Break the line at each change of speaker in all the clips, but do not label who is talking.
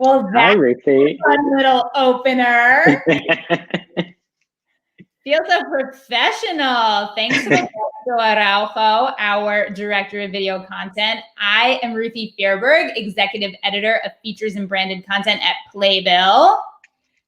Well,
Hi,
that's
Ruthie.
a fun little opener. Feels so professional. Thanks to Roberto Araujo, our director of video content. I am Ruthie Fairberg, executive editor of features and branded content at Playbill.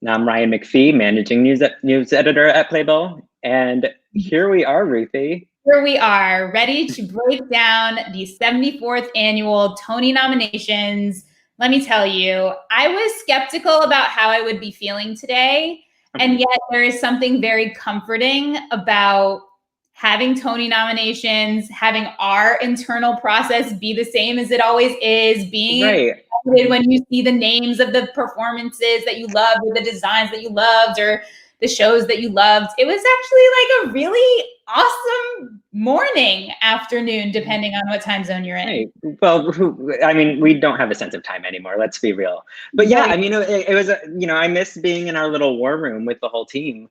Now I'm Ryan McPhee, managing news editor at Playbill. And here we are, Ruthie.
Here we are, ready to break down the 74th annual Tony nominations. Let me tell you, I was skeptical about how I would be feeling today. And yet there is something very comforting about having Tony nominations, having our internal process be the same as it always is, being excited when you see the names of the performances that you loved, or the designs that you loved, or the shows that you loved. It was actually like a really awesome morning, afternoon, depending on what time zone you're in.
Right. Well, I mean, we don't have a sense of time anymore. Let's be real. But yeah, I mean, it was, I miss being in our little war room with the whole team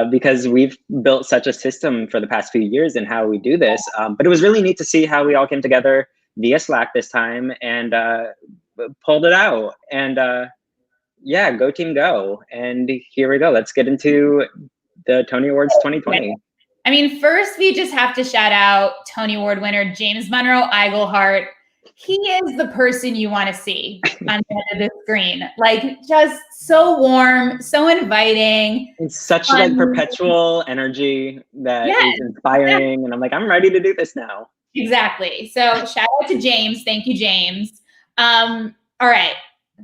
because we've built such a system for the past few years in how we do this. But it was really neat to see how we all came together via Slack this time and pulled it out. And yeah, go team, go. And here we go. Let's get into the Tony Awards 2020.
I mean, first, we just have to shout out Tony Award winner James Monroe Iglehart. He is the person you want to see on the end of the screen. Like, just so warm, so inviting.
It's such like perpetual energy that is inspiring. And I'm like, I'm ready to do this now.
Exactly. So shout out to James. Thank you, James. All right.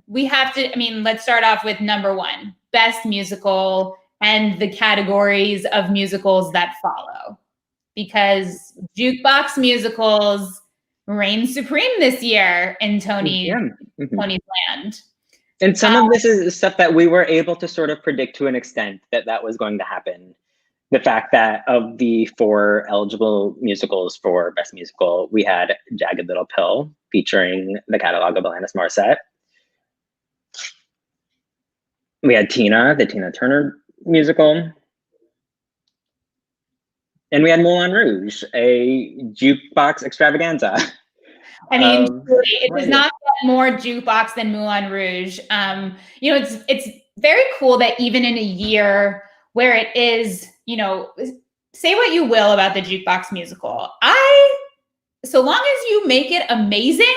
We have to, let's start off with number one, best musical, and the categories of musicals that follow, because jukebox musicals reign supreme this year in Tony's land.
And some of this is stuff that we were able to sort of predict to an extent that was going to happen. The fact that of the 4 eligible musicals for best musical, we had Jagged Little Pill featuring the catalog of Alanis Morissette. We had Tina, the Tina Turner musical. And we had Moulin Rouge, a jukebox extravaganza.
It does not get more jukebox than Moulin Rouge. It's very cool that even in a year where it is, say what you will about the jukebox musical, so long as you make it amazing,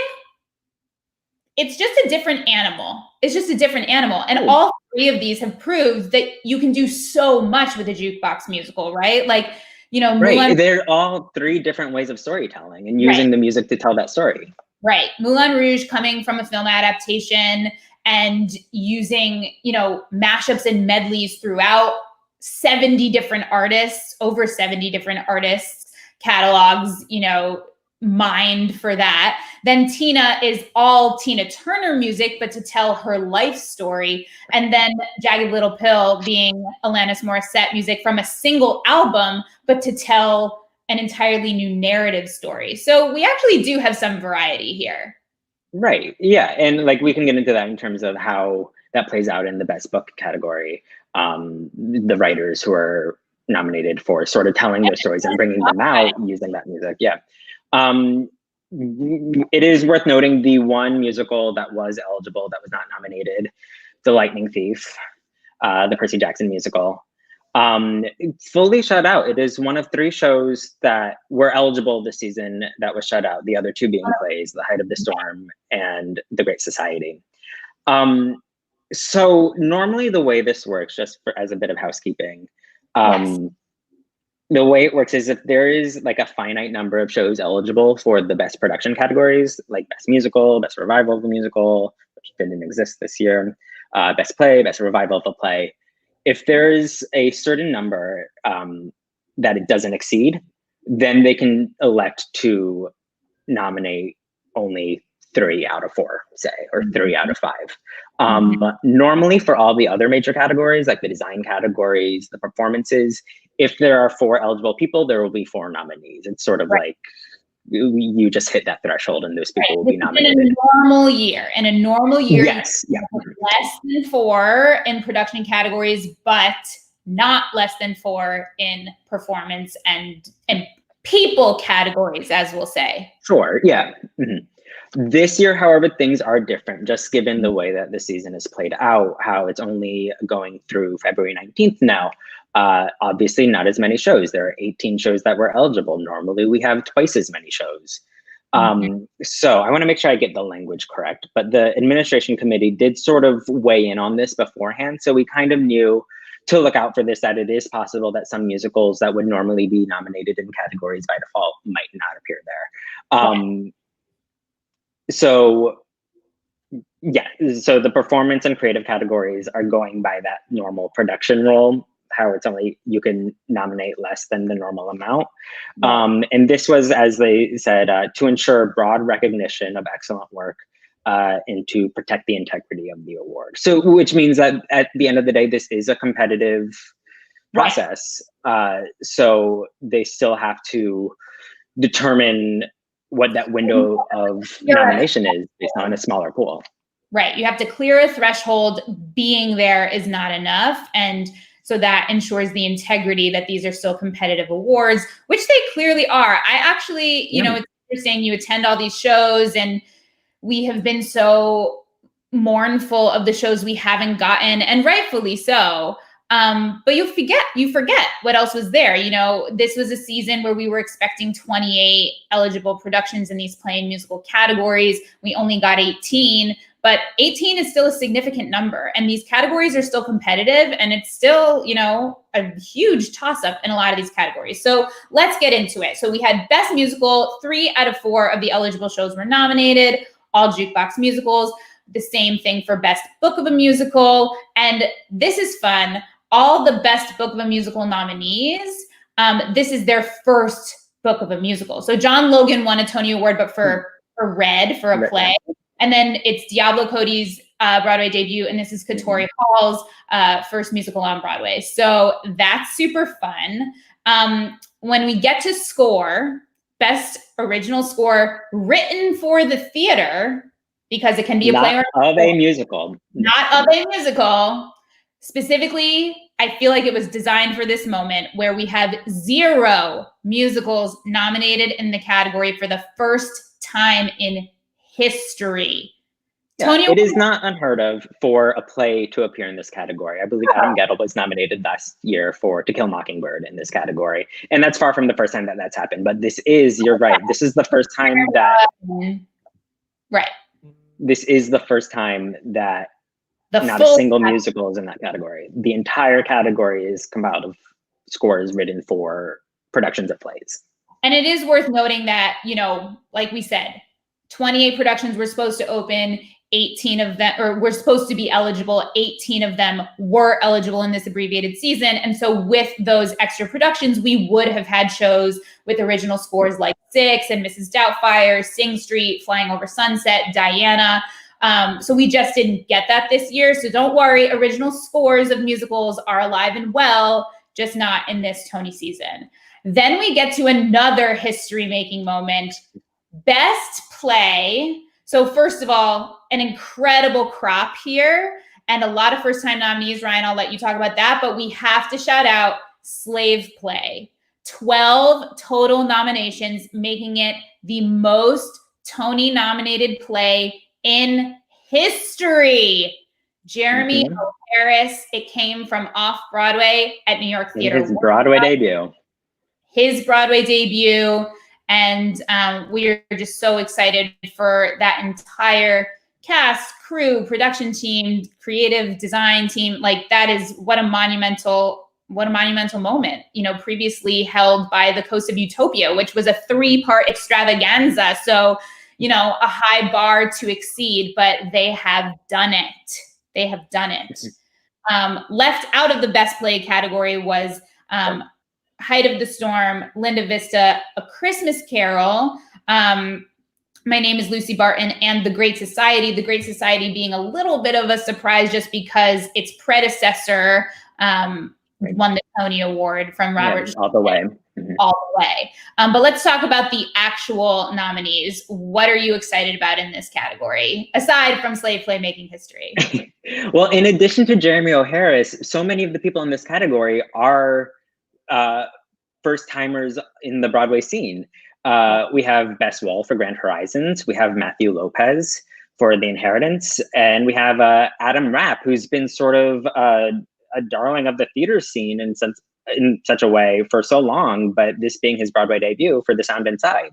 it's just a different animal. It's just a different animal. And all 3 of these have proved that you can do so much with a jukebox musical, right? Like,
they're all 3 different ways of storytelling and using the music to tell that story.
Right. Moulin Rouge coming from a film adaptation and using, mashups and medleys throughout 70 different artists, over 70 different artists, catalogs, mined for that. Then Tina is all Tina Turner music, but to tell her life story. And then Jagged Little Pill being Alanis Morissette music from a single album, but to tell an entirely new narrative story. So we actually do have some variety here.
Right. Yeah. And like we can get into that in terms of how that plays out in the best book category. The writers who are nominated for sort of telling their stories and bringing them out using that music. Yeah. It is worth noting the one musical that was eligible that was not nominated, The Lightning Thief, the Percy Jackson musical. Fully shut out. It is one of 3 shows that were eligible this season that was shut out. The other 2 being plays, The Height of the Storm and The Great Society. So normally the way this works, just as a bit of housekeeping, the way it works is if there is like a finite number of shows eligible for the best production categories, like best musical, best revival of a musical, which didn't exist this year, best play, best revival of a play. If there's a certain number that it doesn't exceed, then they can elect to nominate only 3 out of 4, say, or 3 out of 5. Normally for all the other major categories, like the design categories, the performances, if there are 4 eligible people, there will be 4 nominees. It's sort of like you just hit that threshold and those people will be nominated.
In a normal year,
yes,
less than 4 in production categories, but not less than 4 in performance and people categories, as we'll say.
Sure, yeah. This year, however, things are different, just given the way that the season is played out, how it's only going through February 19th now. Obviously, not as many shows. There are 18 shows that were eligible. Normally, we have twice as many shows. So I want to make sure I get the language correct, but the administration committee did sort of weigh in on this beforehand. So we kind of knew to look out for this, that it is possible that some musicals that would normally be nominated in categories by default might not appear there. So yeah, so the performance and creative categories are going by that normal production role, how it's only, you can nominate less than the normal amount. And this was, as they said, to ensure broad recognition of excellent work and to protect the integrity of the award. So, which means that at the end of the day, this is a competitive process. So they still have to determine what that window of nomination is based on a smaller pool.
Right. You have to clear a threshold. Being there is not enough. And so that ensures the integrity that these are still competitive awards, which they clearly are. I actually, you know, it's interesting, you attend all these shows and we have been so mournful of the shows we haven't gotten, and rightfully so. But you forget what else was there. You know, this was a season where we were expecting 28 eligible productions in these play and musical categories. We only got 18, but 18 is still a significant number. And these categories are still competitive, and it's still, you know, a huge toss-up in a lot of these categories. So let's get into it. So we had Best Musical. 3 out of 4 of the eligible shows were nominated, all Jukebox musicals. The same thing for Best Book of a Musical. And this is fun. All the Best Book of a Musical nominees, this is their first book of a musical. So John Logan won a Tony Award, but for Red, for a play. And then it's Diablo Cody's Broadway debut, and this is Katori Hall's first musical on Broadway. So that's super fun. When we get to score, Best Original Score written for the theater, because it can be a play or
of a musical.
Not of a musical. Specifically, I feel like it was designed for this moment where we have 0 musicals nominated in the category for the first time in history.
Yeah, it is not unheard of for a play to appear in this category. I believe Adam Gettle was nominated last year for To Kill a Mockingbird in this category. And that's far from the first time that that's happened. But this is, you're right, this is the first time that...
Right.
This is the first time that not a single musical is in that category. The entire category is compiled of scores written for productions of plays.
And it is worth noting that, you know, like we said, 28 productions were supposed to open, 18 of them, or were supposed to be eligible. 18 of them were eligible in this abbreviated season. And so with those extra productions, we would have had shows with original scores like Six and Mrs. Doubtfire, Sing Street, Flying Over Sunset, Diana. So we just didn't get that this year. So don't worry, original scores of musicals are alive and well, just not in this Tony season. Then we get to another history-making moment, Best Play. So first of all, an incredible crop here and a lot of first-time nominees. Ryan, I'll let you talk about that, but we have to shout out Slave Play. 12 total nominations, making it the most Tony-nominated play in history. Jeremy O. Harris, it came from off-Broadway at New York Theater.
His Broadway debut.
His Broadway debut. And we are just so excited for that entire cast, crew, production team, creative design team. Like, that is what a monumental moment, you know, previously held by The Coast of Utopia, which was a 3-part extravaganza. So, you know, a high bar to exceed, but they have done it. They have done it. Left out of the Best Play category was Height of the Storm, Linda Vista, A Christmas Carol, My Name is Lucy Barton, and The Great Society. The Great Society being a little bit of a surprise just because its predecessor won the Tony Award from Robert.
Yeah, all the way.
All the way. But let's talk about the actual nominees. What are you excited about in this category, aside from Slave Play making history?
Well, in addition to Jeremy O. Harris, so many of the people in this category are first-timers in the Broadway scene. We have Best Role for Grand Horizons. We have Matthew Lopez for The Inheritance. And we have Adam Rapp, who's been sort of a darling of the theater scene in such a way for so long, but this being his Broadway debut for The Sound Inside.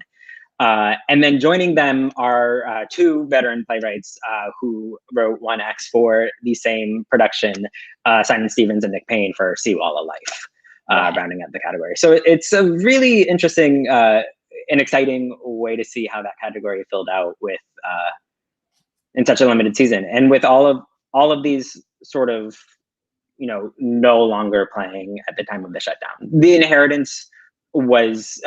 And then joining them are two veteran playwrights who wrote one act for the same production, Simon Stevens and Nick Payne for Seawall of Life, rounding out the category. So it's a really interesting and exciting way to see how that category filled out with in such a limited season, and with all of these sort of, no longer playing at the time of the shutdown. The Inheritance was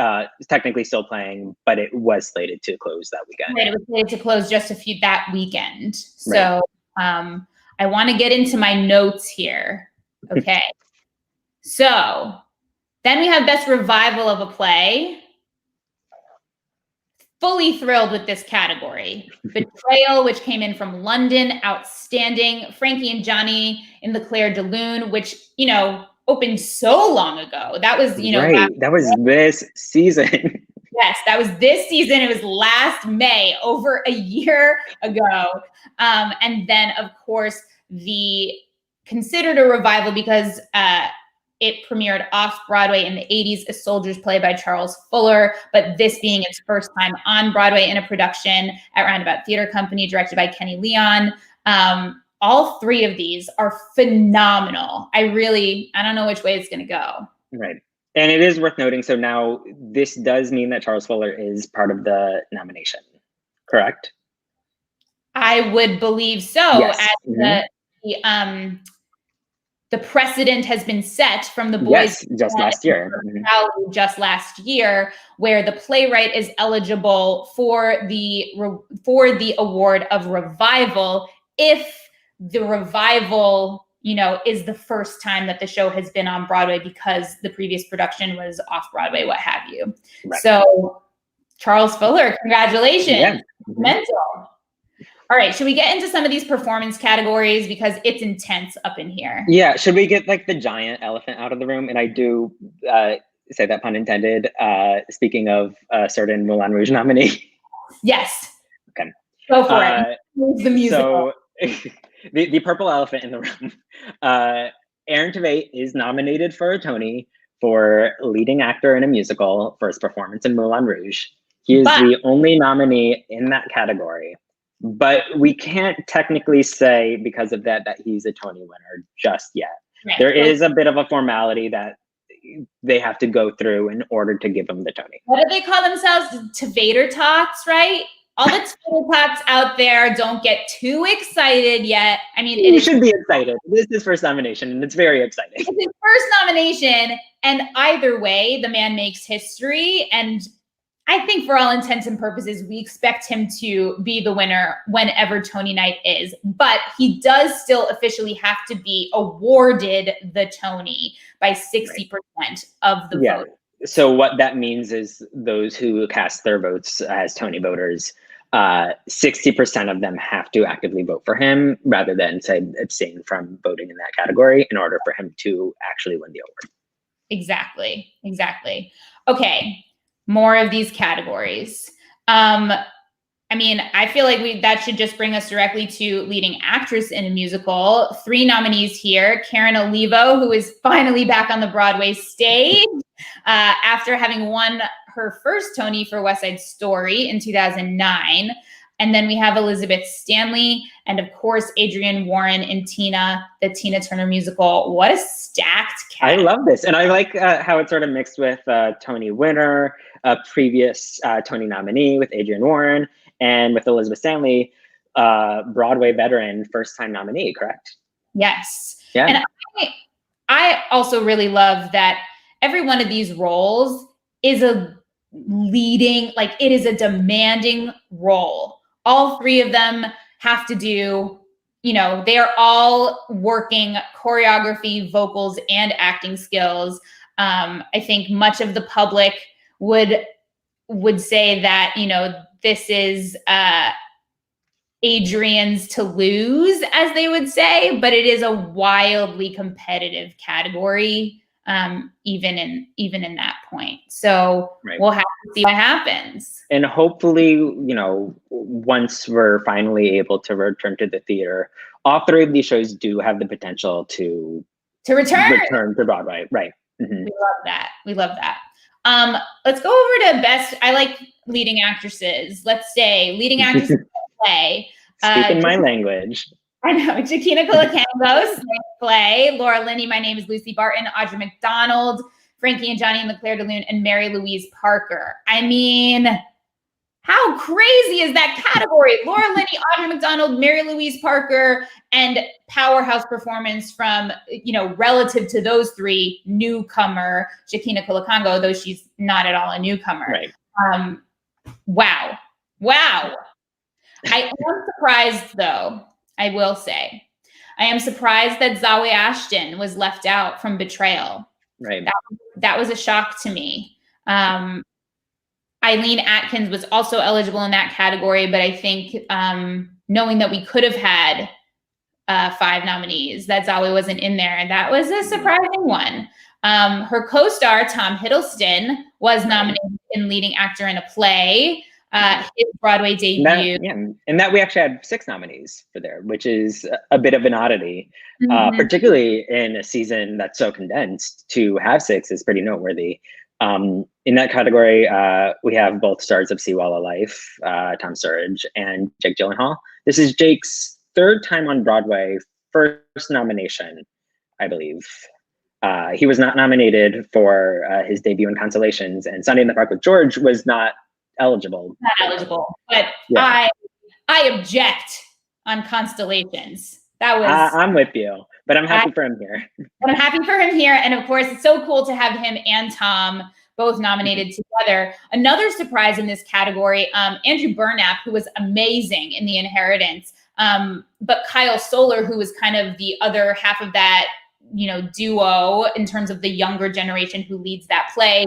technically still playing, but it was slated to close that weekend.
Right, it was slated to close just that weekend. So right. I want to get into my notes here. Okay. So then we have Best Revival of a Play. Fully thrilled with this category. Betrayal, which came in from London, outstanding. Frankie and Johnny in the Claire de Lune, which, opened so long ago. That was,
right. That was this season.
Yes, that was this season. It was last May, over a year ago. And then, of course, considered a revival because it premiered off-Broadway in the 80s, A Soldier's Play by Charles Fuller, but this being its first time on Broadway in a production at Roundabout Theater Company, directed by Kenny Leon. All three of these are phenomenal. I don't know which way it's going to go.
Right. And it is worth noting, so now this does mean that Charles Fuller is part of the nomination, correct?
I would believe so.
Yes.
The precedent has been set from the boys.
Yes, just last year.
Just last year, where the playwright is eligible for the award of revival if the revival, is the first time that the show has been on Broadway because the previous production was off Broadway, what have you. Right. So, Charles Fuller, congratulations. Yeah. Mental. All right, should we get into some of these performance categories because it's intense up in here?
Yeah, should we get the giant elephant out of the room? And I do say that pun intended. Speaking of a certain Moulin Rouge nominee.
Yes.
Okay.
Go for it. Who's the musical?
So the purple elephant in the room. Aaron Tveit is nominated for a Tony for leading actor in a musical for his performance in Moulin Rouge. He is the only nominee in that category. But we can't technically say because of that he's a Tony winner just yet. Right. There is a bit of a formality that they have to go through in order to give him the Tony.
What do they call themselves? Tvaiter Tots, right? All the Tvaiter Tots out there, don't get too excited yet. I mean,
you should be excited. This is his first nomination, and it's very exciting.
It's his first nomination, and either way, the man makes history, and I think for all intents and purposes, we expect him to be the winner whenever Tony night is, but he does still officially have to be awarded the Tony by 60% of the vote.
So what that means is those who cast their votes as Tony voters, 60% of them have to actively vote for him rather than, say, abstain from voting in that category in order for him to actually win the award.
Exactly. Okay. More of these categories. I feel like that should just bring us directly to leading actress in a musical. 3 nominees here. Karen Olivo, who is finally back on the Broadway stage after having won her first Tony for West Side Story in 2009. And then we have Elizabeth Stanley and, of course, Adrienne Warren in Tina, the Tina Turner musical. What a stacked cast.
I love this. And I like how it's sort of mixed with Tony winner, a previous Tony nominee with Adrienne Warren, and with Elizabeth Stanley, Broadway veteran, first-time nominee, correct?
Yes.
Yeah.
And I also really love that every one of these roles is it is a demanding role. All 3 of them have to do, they are all working choreography, vocals, and acting skills. I think much of the public would say that, this is Adrienne's to lose, as they would say, but it is a wildly competitive category. even in that point. So
Right.
we'll have to see what happens.
And hopefully, you know, once we're finally able to return to the theater, all three of these shows do have the potential to return to Broadway. Right.
We love that. We love that. Let's go over to best. I like leading actresses. Let's say leading actresses in a play.
Speaking my language.
I know. Jukina Kalakangos, play. Laura Linney, My Name is Lucy Barton. Audra McDonald, Frankie and Johnny and LeClaire de Lune, and Mary Louise Parker. I mean, how crazy is that category? Laura Linney, Audra McDonald, Mary Louise Parker, and powerhouse performance from, you know, relative to those three, newcomer Jukina Kalakango, though she's not at all a newcomer.
Right.
Wow. I am surprised, though, I will say. I am surprised that Zawe Ashton was left out from Betrayal.
Right.
That was a shock to me. Eileen Atkins was also eligible in that category, but I think knowing that we could have had 5 nominees, that Zawe wasn't in there, and that was a surprising one. Her co-star, Tom Hiddleston, was nominated in leading actor in a play, his Broadway debut.
And that we actually had 6 nominees for there, which is a bit of an oddity, particularly in a season that's so condensed. To have 6 is pretty noteworthy. In that category, we have both stars of Seawalla Life, Tom Sturridge and Jake Gyllenhaal. This is Jake's 3rd time on Broadway, first nomination, I believe. He was not nominated for his debut in Constellations, and Sunday in the Park with George was not eligible.
But yeah. I object on Constellations. That was.
I'm with you, but I'm happy for him here.
But I'm happy for him here, and of course, it's so cool to have him and Tom both nominated together. Another surprise in this category, Andrew Burnap, who was amazing in The Inheritance, but Kyle Soller, who was kind of the other half of that, you know, duo in terms of the younger generation who leads that play.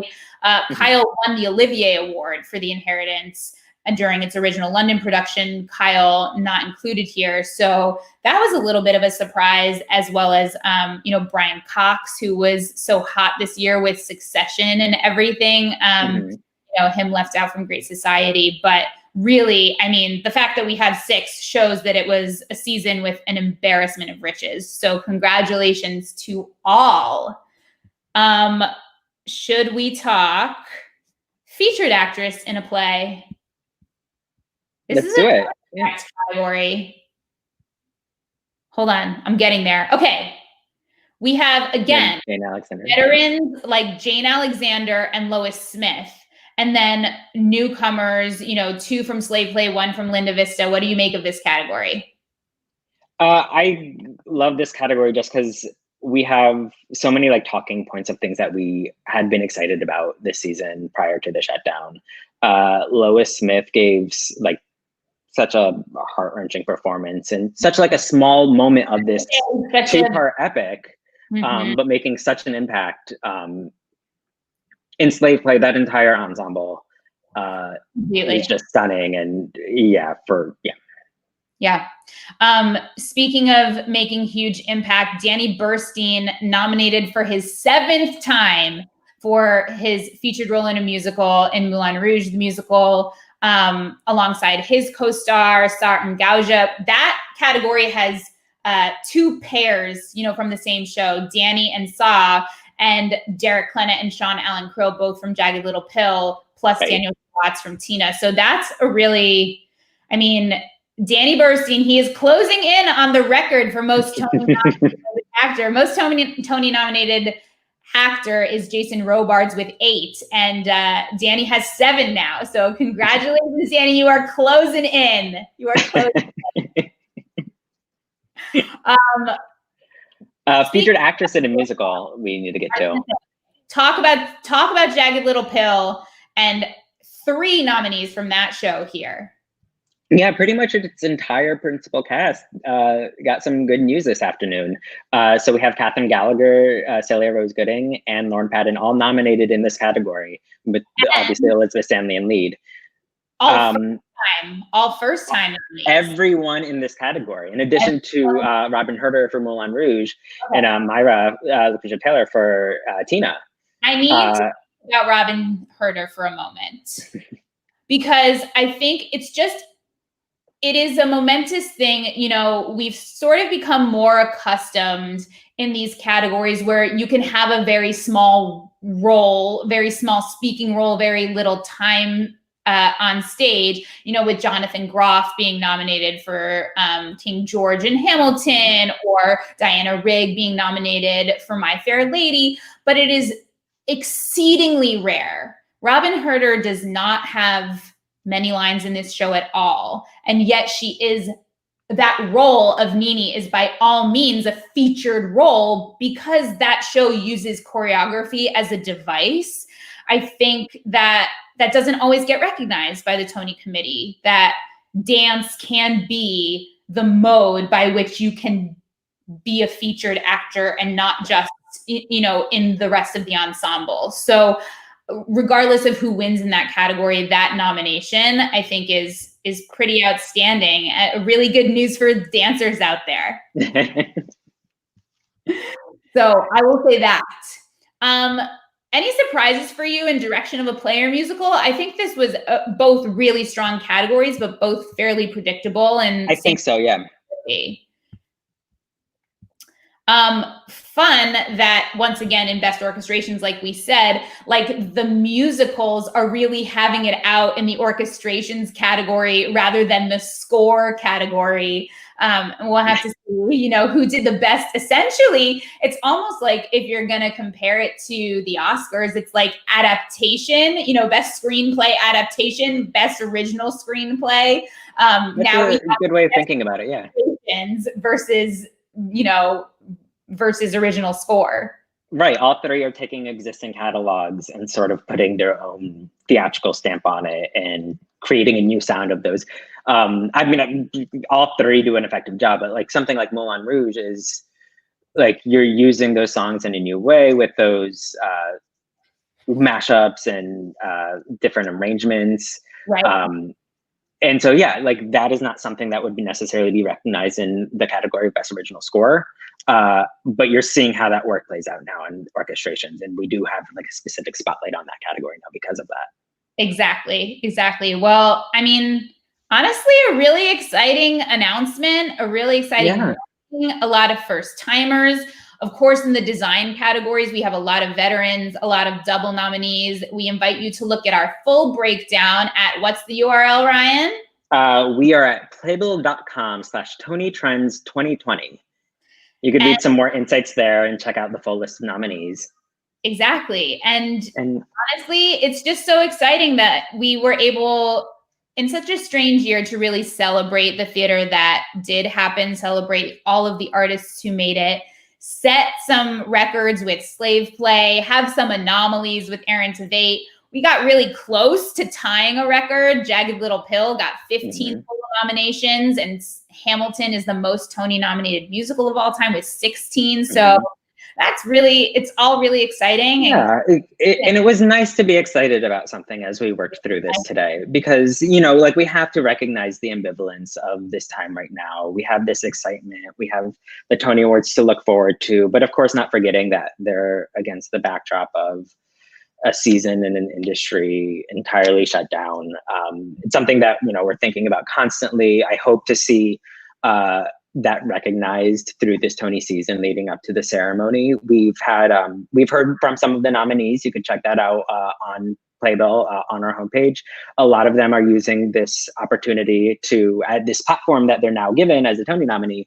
Kyle won the Olivier Award for The Inheritance, and during its original London production, Kyle not included here. So that was a little bit of a surprise, as well as, you know, Brian Cox, who was so hot this year with Succession and everything. You know, him left out from Great Society. But really, I mean, the fact that we had 6 shows that it was a season with an embarrassment of riches. So congratulations to all. Should we talk featured actress in a play?
Let's do it.
Next category. Hold on, I'm getting there. Okay. We have, again, veterans like Jane Alexander and Lois Smith. And then newcomers, you know, 2 from Slave Play, 1 from Linda Vista. What do you make of this category?
I love this category just because we have so many like talking points of things that we had been excited about this season prior to the shutdown. Lois Smith gave like such a heart-wrenching performance and such like a small moment of this 2-part epic, but making such an impact. In Slave Play, that entire ensemble is just stunning, and
speaking of making huge impact, Danny Burstein nominated for his 7th time for his featured role in a musical in Moulin Rouge, the musical, alongside his co-star Sartan Gauja. That category has 2 pairs, you know, from the same show, Danny and Saw, and Derek Klena and Sean Allen Krill, both from Jagged Little Pill, plus Daniel Watts from Tina. So that's a really, I mean, Danny Burstein, he is closing in on the record for most Tony-nominated actor. Most Tony-nominated actor is Jason Robards with 8, and Danny has 7 now. So congratulations, Danny. You are closing in. You are closing in.
Featured actress in a musical we need to get to.
Talk about Jagged Little Pill and 3 nominees from that show here.
Yeah, pretty much its entire principal cast got some good news this afternoon. So we have Kathryn Gallagher, Celia Rose Gooding, and Lauren Patton all nominated in this category, with obviously Elizabeth Stanley in lead.
All 3 All first time nominees.
Everyone in this category, in addition to Robin Herder for Moulin Rouge and Myra Lucretia Taylor for Tina.
I need to talk about Robin Herder for a moment because I think it is a momentous thing. You know, we've sort of become more accustomed in these categories where you can have a very small role, very small speaking role, very little time on stage, you know, with Jonathan Groff being nominated for King George and Hamilton, or Diana Rigg being nominated for My Fair Lady, but it is exceedingly rare. Robin Herder does not have many lines in this show at all, and yet that role of Nini is by all means a featured role because that show uses choreography as a device. I think that doesn't always get recognized by the Tony Committee, that dance can be the mode by which you can be a featured actor and not just, you know, in the rest of the ensemble. So regardless of who wins in that category, that nomination, I think is pretty outstanding. Really good news for dancers out there. So I will say that. Any surprises for you in direction of a play or musical? I think this was both really strong categories, but both fairly predictable. And
I think so, yeah.
Fun that once again in best orchestrations, like we said, like the musicals are really having it out in the orchestrations category rather than the score category. We'll have to see, you know, who did the best. Essentially, it's almost like if you're going to compare it to the Oscars, it's like adaptation, you know, best screenplay adaptation, best original screenplay.
That's
now
a good way of thinking about it, yeah.
Versus, you know, versus original score.
Right. All three are taking existing catalogs and sort of putting their own theatrical stamp on it and creating a new sound of those. I mean, all three do an effective job, but like something like Moulin Rouge is like you're using those songs in a new way with those mashups and different arrangements.
Right.
And so, yeah, like that is not something that would necessarily be recognized in the category of best original score. But you're seeing how that work plays out now in orchestrations. And we do have like a specific spotlight on that category now because of that.
Exactly. Well, I mean, honestly, a really exciting announcement, a really exciting thing, a lot of first timers. Of course, in the design categories, we have a lot of veterans, a lot of double nominees. We invite you to look at our full breakdown at what's the URL, Ryan?
We are at playbill.com/TonyTrends2020. You could read some more insights there and check out the full list of nominees.
Exactly. And honestly, it's just so exciting that we were able, in such a strange year, to really celebrate the theater that did happen, celebrate all of the artists who made it, set some records with Slave Play, have some anomalies with Aaron Tveit. We got really close to tying a record. Jagged Little Pill got 15 total nominations, and Hamilton is the most Tony-nominated musical of all time with 16. So that's really, it's all really exciting.
Yeah, and it was nice to be excited about something as we worked through this today, because, you know, like we have to recognize the ambivalence of this time right now. We have this excitement, we have the Tony Awards to look forward to, but of course not forgetting that they're against the backdrop of a season and an industry entirely shut down. It's something that, you know, we're thinking about constantly. I hope to see that recognized through this Tony season leading up to the ceremony. We've heard from some of the nominees. You can check that out on Playbill on our homepage. A lot of them are using this opportunity to add this platform that they're now given as a Tony nominee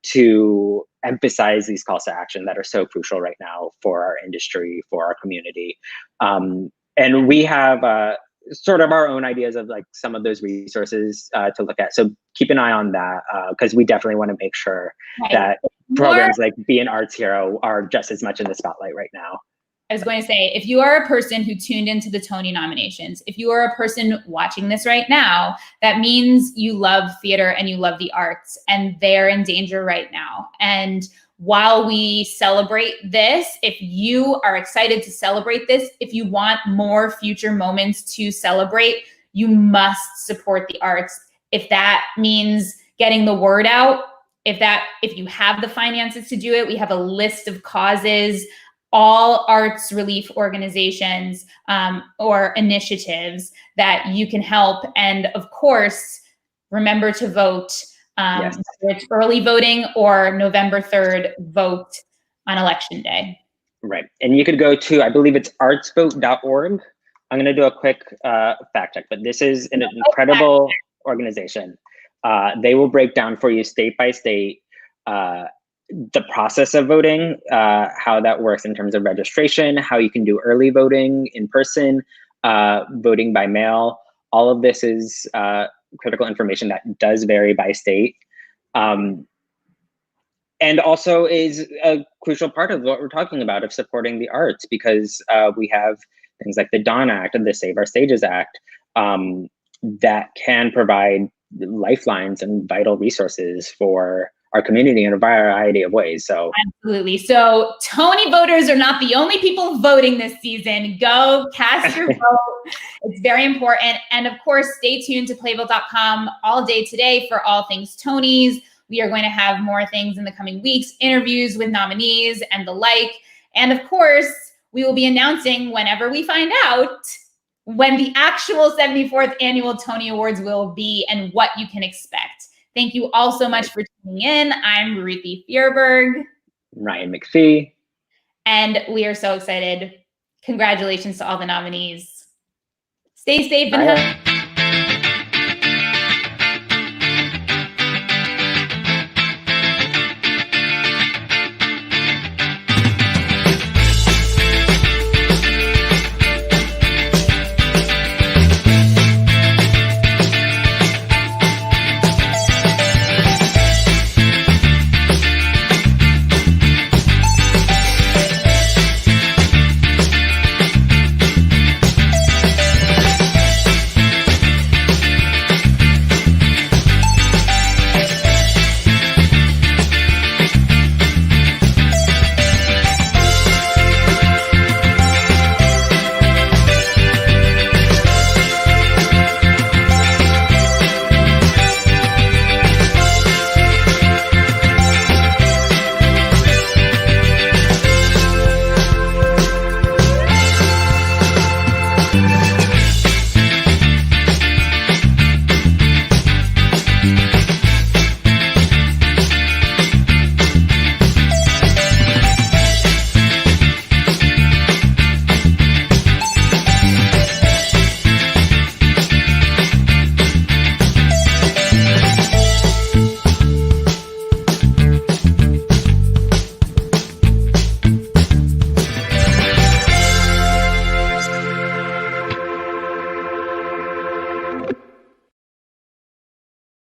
to emphasize these calls to action that are so crucial right now for our industry, for our community. And we have sort of our own ideas of like some of those resources to look at. So keep an eye on that because we definitely want to make sure that programs like Be an Arts Hero are just as much in the spotlight right now.
I was going to say, if you are a person who tuned into the Tony nominations, if you are a person watching this right now, that means you love theater and you love the arts, and they're in danger right now. And while we celebrate this, if you are excited to celebrate this, if you want more future moments to celebrate, you must support the arts. If that means getting the word out, if you have the finances to do it, we have a list of causes, all arts relief organizations or initiatives that you can help. And of course, remember to vote,
Yes.
whether it's early voting or November 3rd, vote on election day.
Right. And you could go to, I believe it's artsvote.org. I'm going to do a quick fact check, but this is an incredible organization. They will break down for you state by state the process of voting, how that works in terms of registration, how you can do early voting in person, voting by mail. All of this is critical information that does vary by state. And also is a crucial part of what we're talking about of supporting the arts, because we have things like the Dawn Act and the Save Our Stages Act that can provide lifelines and vital resources for our community in a variety of ways. So
absolutely. So Tony voters are not the only people voting this season. Go cast your vote. It's very important. And of course, stay tuned to playbill.com all day today for all things Tonys. We are going to have more things in the coming weeks, interviews with nominees and the like. And of course, we will be announcing whenever we find out when the actual 74th annual Tony Awards will be and what you can expect. Thank you all so much for tuning in. I'm Ruthie Fierberg.
Ryan McPhee.
And we are so excited. Congratulations to all the nominees. Stay safe and healthy.